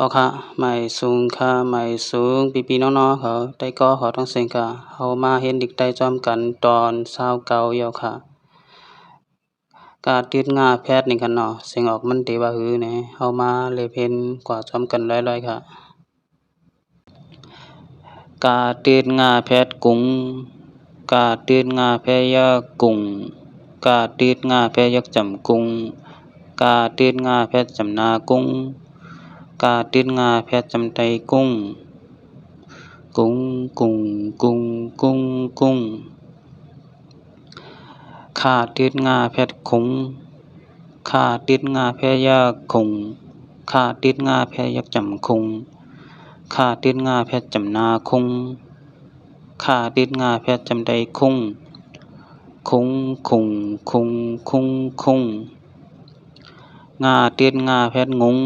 họค่ะไม่สูงค่ะไม่สูงพี่ๆน้องๆเขาได้ก็ขอทั้งเสียงค่ะเฮามาเห็นเด็กได้จอมกันตอน29ยาวค่ะกาติดงาแพทย์นี่กันเนาะเสียงออกมันติว่าฮือแหน่เฮามาเลยเพิ่นกว่าจอมกันร้อยๆค่ะกาติดงาแพทย์กุงกาติดงาแพยะกุงกาติดงาแพยักจำกุงกาติดงาแพทย์จำนากุงกาติดงาแพทย์จำไตกุ้งกุ้งกุ้งกุ้งกุ้งกุ้งขาติดงาแพทย์คงขาติดงาแพยาคงขาติดงาแพยักจำคงขาติดงาแพทย์จำนาคงขาติดงาแพทย์จำไตคงคงคงคงคงคงงาติดงาแพทย์งง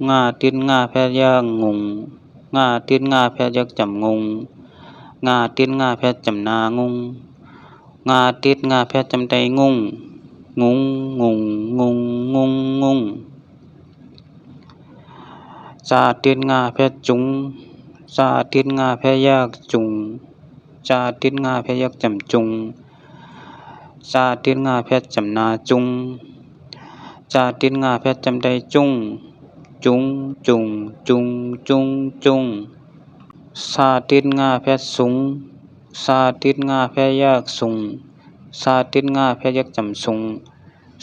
งาติดงาแพทย์ยางงงาติดงาแพทย์ยักจำงงงาติดงาแพทย์จำนางงงาติดงาแพทย์จำไตงงงงงงงงงงงงจาติดงาแพทย์จุงจาติดงาแพทย์ยากจุงจาติดงาแพทย์ยักจำจุงจาติดงาแพทย์จำนาจุงจาติดงาแพทย์จำไตจุงจุงจุงจุงจุงจุงสาติดงาแพทย์สุงสาติดงาแพทย์ยากสุงสาติดงาแพทย์ยักจำสุง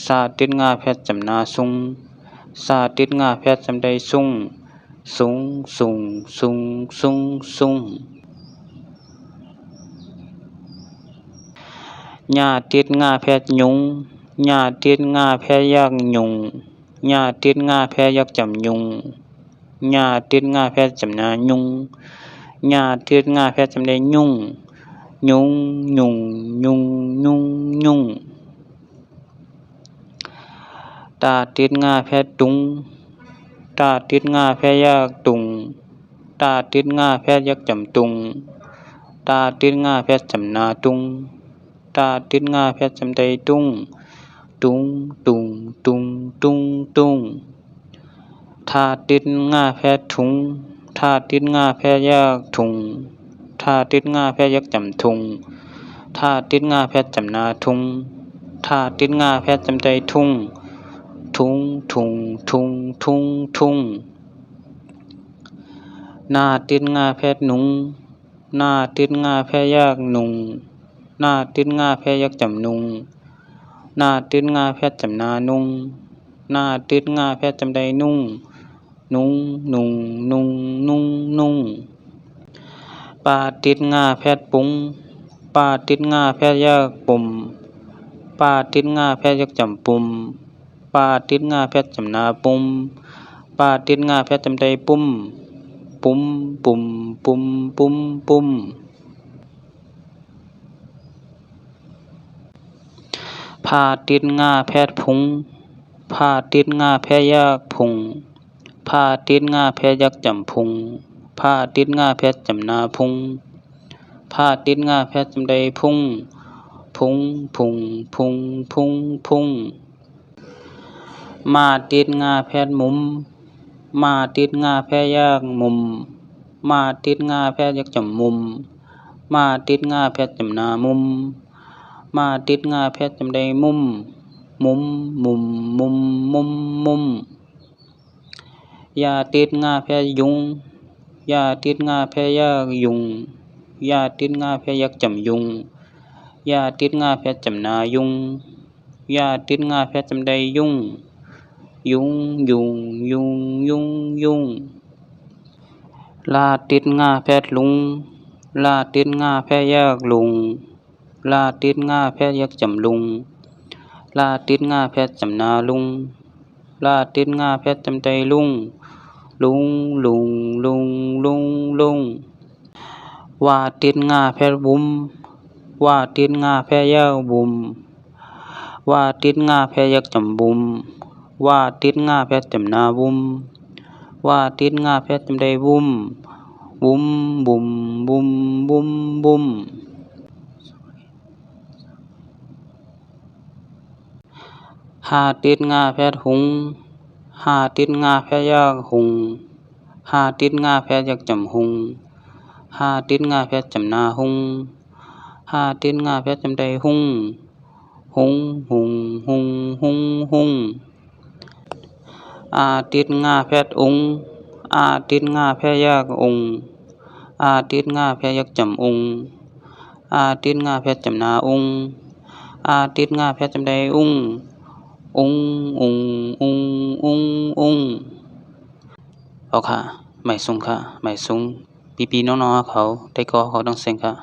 สาติดงาแพทย์จำนาสุงสาติดงาแพทย์จำไตสุงสุงสุงสุงสุงสุงญาติดงาแพทย์ยุงญาติดงาแพทย์ยากยุงญาติดงาแพทย์ยักจำยุงญาติดงาแพทย์จำนายุงญาติดงาแพทย์จำไตยุงยุงยุงยุงยุงยุงตาติดงาแพทย์ตุงตาติดงาแพทย์ยากตุงตาติดงาแพทย์ยักจำตุงตาติดงาแพทย์จำนาตุงตาติดงาแพทย์จำไตตุงตุงตุงตุงตุงตุงทาติดงาแพทย์ทุงทาติดงาแพทย์ยากทุงทาติดงาแพทย์ยักจำทุงทาติดงาแพทย์จำนาทุงทาติดงาแพทย์จำไตทุงทุงทุงทุงทุงทุงนาติดงาแพทย์นุงนาติดงาแพทย์ยากนุงนาติดงาแพทย์ยักจำนุงนาติดงาแพทย์จำนานุงนาติดงาแพทย์จำไตนุงนุงนุงนุงนุงนุงปาติดงาแพทย์ปุงปาติดงาแพทย์ยากปุ่มปาติดงาแพทย์ยักจำปุ่มปาติดงาแพทย์จำนาปุ่มปาติดงาแพทย์จำไตปุ่มปุ่มปุ่มปุ่มปุ่มปุ่มพาติดงาแพทย์พุงพาติดงาแพทย์ยากพุงพาติดงาแพทย์ยักจำพุงพาติดงาแพทย์จำนาพุงพาติดงาแพทย์จำไตพุงพุงพุงพุงพุงพุงมาติดงาแพทย์มุมมาติดงาแพทย์ยากมุมมาติดงาแพทย์ยักจำมุมมาติดงาแพทย์จำนามุมมาติดงาแพทย์จำไตมุมมุมมุมมุมมุมมุมยาติดงาแพทย์ยุงยาติดงาแพทย์ยากยุงยาติดงาแพทย์ยักจำยุงยาติดงาแพทย์จำนายุงยาติดงาแพทย์จำไตยุงยุงยุงยุงยุงยุงลาติดงาแพทย์ลุงลาติดงาแพทย์ยากลุงลาติดงาแพทย์ยักจำลุงลาติดงาแพทย์จำนาลุงลาติดงาแพทย์จำไตลุงลุงลุงลุงลุงลุงวาติดงาแพทย์บุมวาติดงาแพทย์ยากบุมวาติดงาแพทย์ยักจำบุมวาติดงาแพทย์จำนาบุมวาติดงาแพทย์จำไตบุมบุมบุมบุมบุมบุมหาติดงาแพทย์หุงหาติดงาแพทย์ยากหุง หาติดงาแพยักจำหุงหาติดงาแพจำนาหุงหาติดงาแพจำใดหุงหุงหุงหุงหุงหุงอาติดงาแพทองอาติดงาแพยักองอาติดงาแพยักจำองอาติดงาแพจำนาองอาติดงาแพจำใดององเอาค่ะหมายสูงค่ะหมายสูงปีๆน้องๆเขาได้ก็เขาต้องเซ็งค่ะ